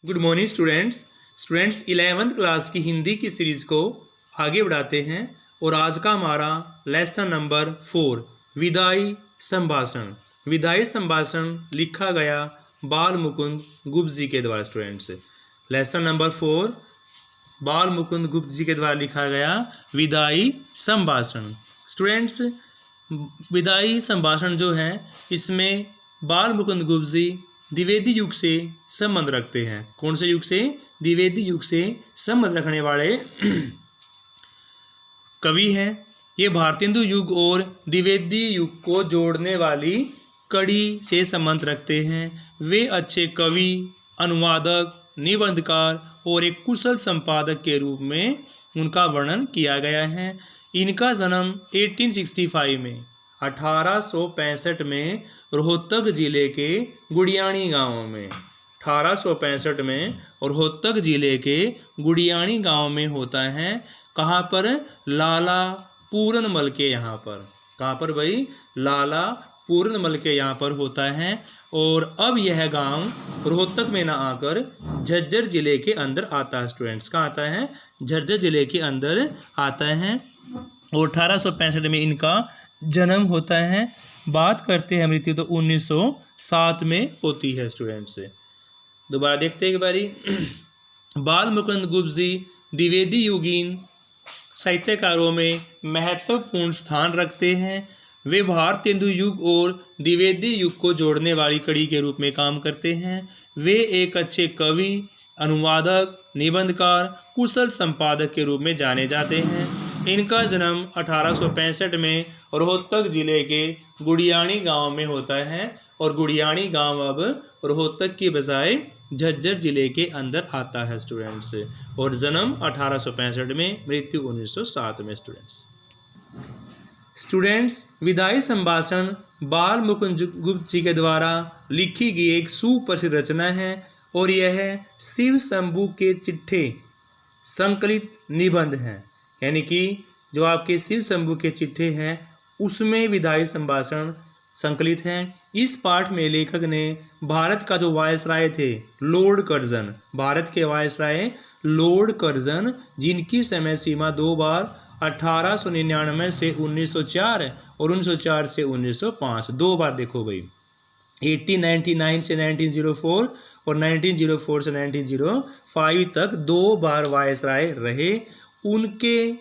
Good morning students 11th class की हिंदी की series को आगे बढ़ाते हैं और आज का हमारा लेसन नंबर 4 विदाई संभाषण लिखा गया बाल मुकुंद गुप्त जी के द्वारा। स्टूडेंट्स लेसन नंबर 4 बाल मुकुंद गुप्त जी के द्वारा लिखा गया विदाई संभाषण। स्टूडेंट्स विदाई संभाषण जो है इसमें बाल मुकुंद गुप्त जी द्विवेदी युग से संबंध रखते हैं। कौन से युग से? द्विवेदी युग से संबंध रखने वाले कवि हैं। ये भारतेंदु युग और द्विवेदी युग को जोड़ने वाली कड़ी से संबंध रखते हैं। वे अच्छे कवि, अनुवादक, निबंधकार और एक कुशल संपादक के रूप में उनका वर्णन किया गया है। इनका जन्म 1865 में रोहतक जिले के गुड़ियाणी गांव में 1865 में रोहतक जिले के गुड़ियाणी गांव में होता है। कहाँ पर? लाला पूरनमल के यहाँ पर। कहाँ पर भाई? लाला पूरनमल के यहाँ पर होता है। और अब यह गांव रोहतक में ना आकर झज्जर जिले के अंदर आता है। स्टूडेंट्स कहाँ आता है? झज्जर जिले के अंदर आता है। और 1865 में इनका जन्म होता है। बात करते हैं मृत्यु तो 1907 में होती है। स्टूडेंट्स दोबारा देखते हैं एक बारी। बाल मुकुंद गुप्त जी द्विवेदी युगीन साहित्यकारों में महत्वपूर्ण स्थान रखते हैं। वे भारतेंदु युग और द्विवेदी युग को जोड़ने वाली कड़ी के रूप में काम करते हैं। वे एक अच्छे कवि, अनुवादक, निबंधकार, कुशल संपादक के रूप में जाने जाते हैं। इनका जन्म 1865 में रोहतक जिले के गुड़ियाणी गांव में होता है। और गुड़ियाणी गांव अब रोहतक की बजाय झज्जर जिले के अंदर आता है। स्टूडेंट्स और जन्म 1865 में, मृत्यु 1907 में। स्टूडेंट्स विदाई संभाषण बाल मुकुंद गुप्त जी के द्वारा लिखी गई एक सुप्रसिद्ध रचना है और यह शिव शंभू के चिट्ठे संकलित निबंध हैं। यानी कि जो आपके शिव शंभू के चिट्ठे हैं उसमें विदाई संभाषण संकलित हैं। इस पाठ में लेखक ने भारत का जो वायसराय थे लॉर्ड कर्जन, भारत के वायसराय लॉर्ड कर्जन, जिनकी समय सीमा 2 बार 1899 से 1904 और 1904 से 1905, 2 बार देखो भाई, 1899 से 1904 और 1904 से 1905 तक 2 बार वायसराय रहे। उनके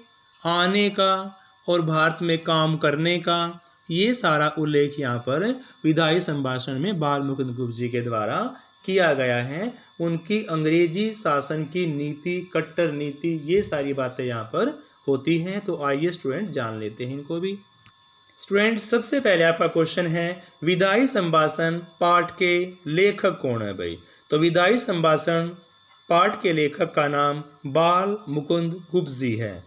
आने का और भारत में काम करने का ये सारा उल्लेख यहाँ पर विदाई संभाषण में बाल मुकुंद गुप्त जी के द्वारा किया गया है। उनकी अंग्रेजी शासन की नीति, कट्टर नीति, ये सारी बातें यहाँ पर होती हैं। तो आइए स्टूडेंट जान लेते हैं इनको भी। स्टूडेंट सबसे पहले आपका क्वेश्चन है विदाई संभाषण पाठ के लेखक कौन है भाई? तो विदाई संभाषण पाठ के लेखक का नाम बाल मुकुंद गुप्त जी है।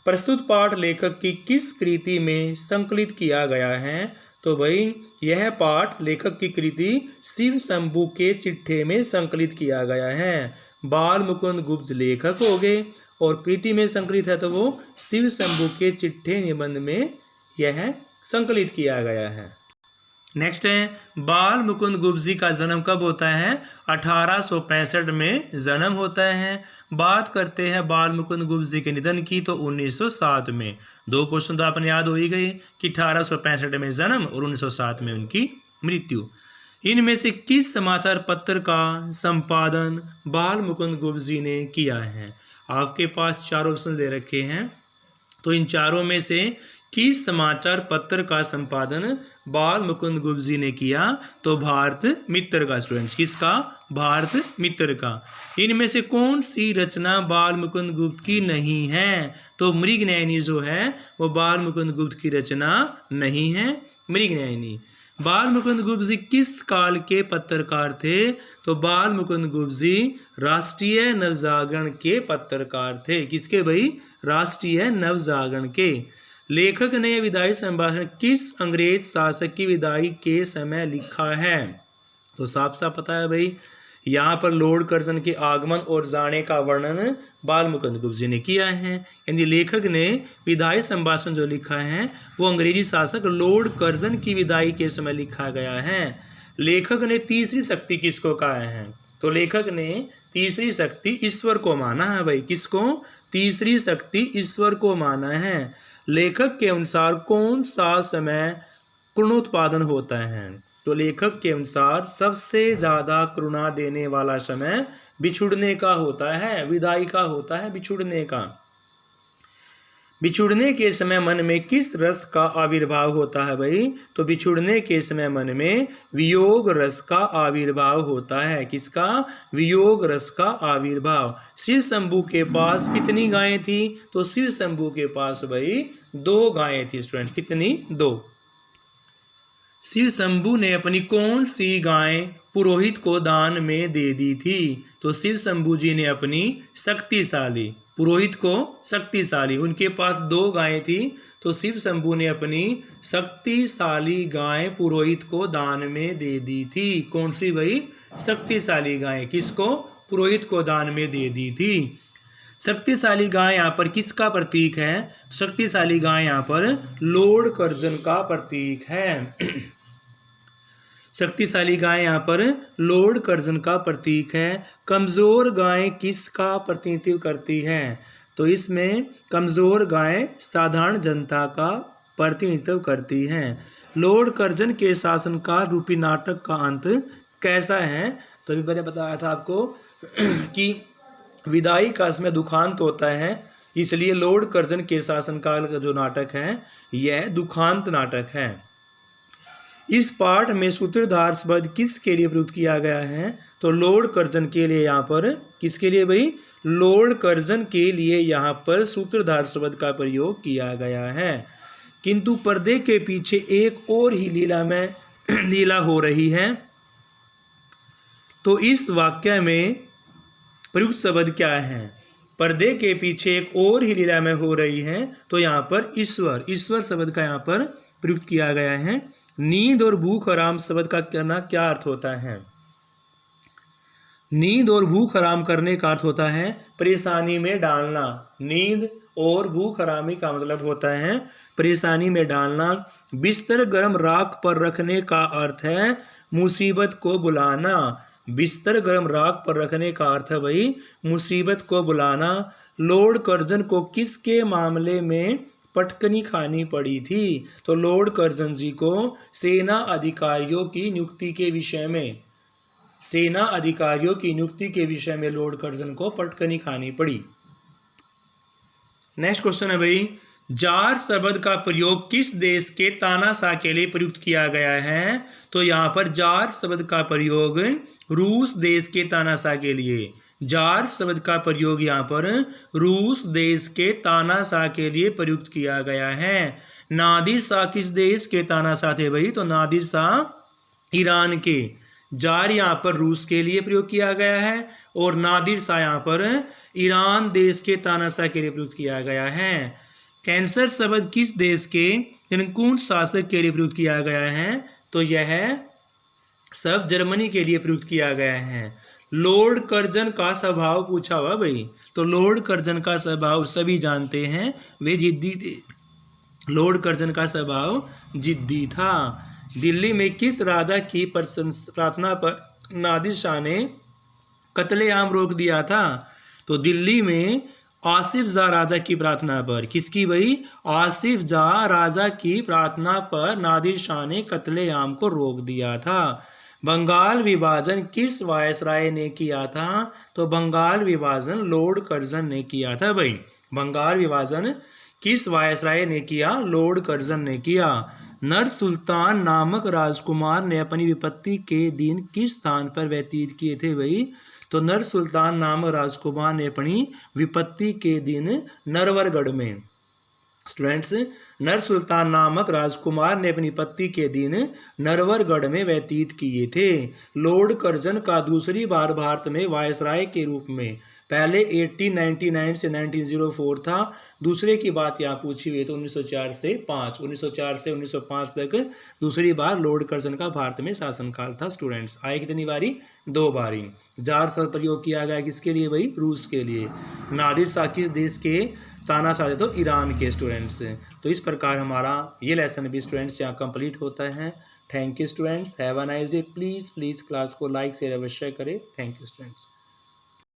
प्रस्तुत पाठ लेखक की किस कृति में संकलित किया गया है? तो भाई यह पाठ लेखक की कृति शिव शंभू के चिट्ठे में संकलित किया गया है। बाल मुकुंद गुप्त लेखक हो गए और कृति में संकलित है तो वो शिव शंभू के चिट्ठे निबंध में यह संकलित किया गया है। नेक्स्ट है बाल मुकुंद गुप्त जी का जन्म कब होता है? 1865 में जन्म होता है। बात करते हैं बाल मुकुंद गुप्त जी के निधन की तो 1907 में। 2 क्वेश्चन तो आपने याद हो ही गए कि 1865 में जन्म और 1907 में उनकी मृत्यु। इनमें से किस समाचार पत्र का संपादन बाल मुकुंद गुप्त जी ने किया है? आपके पास 4 ऑप्शन दे रखे हैं, तो इन चारों में से किस समाचार पत्र का संपादन बाल मुकुंद गुप्त जी ने किया? तो भारत मित्र का। स्टूडेंट्स किसका? भारत मित्र का। इनमें से कौन सी रचना बाल मुकुंद गुप्त की नहीं है? तो मृगनयनी जो है वो बाल मुकुंद गुप्त की रचना नहीं है। मृगनयनी। बाल मुकुंद गुप्त जी किस काल के पत्रकार थे? तो बाल मुकुंद गुप्त जी राष्ट्रीय नवजागरण के पत्रकार थे। किसके भाई? राष्ट्रीय नवजागरण के। लेखक ने विदाई संभाषण किस अंग्रेज शासक की विदाई के समय लिखा है? तो साफ साफ पता है भाई, यहाँ पर लॉर्ड कर्जन के आगमन और जाने का वर्णन बाल मुकुंद गुप्त जी ने किया है। यानी लेखक ने विदाई संभाषण जो लिखा है वो अंग्रेजी शासक लॉर्ड कर्जन की विदाई के समय लिखा गया है। लेखक ने तीसरी शक्ति किसको कहा है? तो लेखक ने तीसरी शक्ति ईश्वर को माना है भाई। किसको? तीसरी शक्ति ईश्वर को माना है। लेखक के अनुसार कौन सा समय करुणोत्पादन होता है? तो लेखक के अनुसार सबसे ज़्यादा करुणा देने वाला समय बिछुड़ने का होता है, विदाई का होता है, बिछुड़ने का। बिछुड़ने के समय मन में किस रस का आविर्भाव होता है भाई? तो बिछुड़ने के समय मन में वियोग रस का आविर्भाव होता है। किसका? वियोग रस का आविर्भाव। शिव शंभू के पास कितनी गायें थी? तो शिव शंभू के पास भाई 2 गायें थी स्टूडेंट। कितनी? 2। शिव शंभू ने अपनी कौन सी गाय पुरोहित को दान में दे दी थी? तो शिव शंभू जी ने अपनी शक्तिशाली, पुरोहित को शक्तिशाली, उनके पास 2 गायें थी, तो शिव शंभू ने अपनी शक्तिशाली गाय पुरोहित को दान में दे दी थी। कौन सी भाई? शक्तिशाली गाय। किसको? पुरोहित को दान में दे दी थी। शक्तिशाली गाय यहाँ पर किसका प्रतीक है? तो शक्तिशाली गाय यहाँ पर लॉर्ड कर्जन का प्रतीक है। शक्तिशाली गाय यहाँ पर लॉर्ड कर्जन का प्रतीक है। कमजोर गाय किसका प्रतिनिधित्व करती है? तो इसमें कमजोर गाय साधारण जनता का प्रतिनिधित्व करती है। लॉर्ड कर्जन के शासनकाल रूपी नाटक का अंत कैसा है? तो अभी मैंने बताया था आपको कि विदाई का समय दुखांत होता है, इसलिए लॉर्ड कर्जन के शासनकाल का जो नाटक है यह दुखांत नाटक है। इस पाठ में सूत्रधार शब्द किसके लिए प्रयुक्त किया गया है? तो लॉर्ड कर्जन के लिए। यहाँ पर किसके लिए भाई? लॉर्ड कर्जन के लिए यहाँ पर सूत्रधार शब्द का प्रयोग किया गया है। किंतु पर्दे के पीछे एक और ही लीला हो रही है। तो इस वाक्य में प्रयुक्त शब्द क्या है? पर्दे के पीछे एक और ही लीला में हो रही है, तो यहाँ पर ईश्वर, ईश्वर शब्द का यहाँ पर प्रयुक्त किया गया है। नींद और भूख आराम शब्द का क्या अर्थ होता है? नींद और भूख आराम करने का अर्थ होता है परेशानी में डालना। नींद और भूख आरामी का मतलब होता है परेशानी में डालना। बिस्तर गर्म राख पर रखने का अर्थ है मुसीबत को बुलाना। बिस्तर गर्म राख पर रखने का अर्थ है भाई मुसीबत को बुलाना। लॉर्ड कर्जन को किसके मामले में पटकनी खानी पड़ी थी? तो लॉर्ड कर्जन जी को सेना अधिकारियों की नियुक्ति के विषय में, सेना अधिकारियों की नियुक्ति के विषय में लॉर्ड कर्जन को पटकनी खानी पड़ी। नेक्स्ट क्वेश्चन है भाई, जार शब्द का प्रयोग किस देश के तानाशाह के लिए प्रयुक्त किया गया है? तो यहाँ पर जार शब्द का प्रयोग रूस देश के तानाशाह के लिए, जार शब्द का प्रयोग यहाँ पर रूस देश के तानाशाह के लिए प्रयुक्त किया गया है। नादिर शाह किस देश के तानाशाह थे भाई? तो नादिर शाह ईरान के। जार यहाँ पर रूस के लिए प्रयोग किया गया है और नादिर शाह यहाँ पर ईरान देश के तानाशाह के लिए प्रयुक्त किया गया है। कैंसर शब्द किस देश के जनकूट शासक के लिए प्रयुक्त किया गया है? तो यह सब जर्मनी के लिए प्रयुक्त किया गया है। लॉर्ड कर्जन का स्वभाव पूछा हुआ भाई, तो लॉर्ड कर्जन का स्वभाव सभी जानते हैं, वे जिद्दी थे। लॉर्ड कर्जन का स्वभाव जिद्दी था। दिल्ली में किस राजा की प्रार्थना पर नादिर शाह ने कत्लेआम रोक दिया था? तो दिल्ली में आसिफ जा राजा की प्रार्थना पर। किसकी भाई? आसिफ जा राजा की प्रार्थना पर नादिर शाह ने कत्लेआम को रोक दिया था। बंगाल विभाजन किस वायसराय ने किया था? तो बंगाल विभाजन लॉर्ड कर्जन ने किया था भाई। बंगाल विभाजन किस वायसराय ने किया? लॉर्ड कर्जन ने किया। नर सुल्तान नामक राजकुमार ने अपनी विपत्ति के दिन किस स्थान पर व्यतीत किए थे भाई? तो नर सुल्तान नामक राजकुमार ने अपनी विपत्ति के दिन नरवरगढ़ में, स्टूडेंट्स, नर सुल्तान नामक राजकुमार ने अपनी विपत्ति के दिन नरवरगढ़ में व्यतीत किए थे। लॉर्ड कर्जन का दूसरी बार भारत में वायसराय के रूप में, पहले 1899 से 1904 था, दूसरे की बात यहाँ पूछी हुई है तो 1904 से 5, 1904 से 1905 तक दूसरी बार लॉर्ड कर्जन का भारत में शासनकाल था। स्टूडेंट्स, आए कितनी बारी? 2 बारी। जार शब्द प्रयोग किया गया किसके लिए भाई? रूस के लिए। नादिर शाह किस देश के तानाशाह थे? तो ईरान के। स्टूडेंट्स, तो इस प्रकार हमारा ये लेसन भी स्टूडेंट्स यहाँ कंप्लीट होता है। Thank you students, have a nice day. Please class को लाइक शेयर अवश्य करें। Thank you students.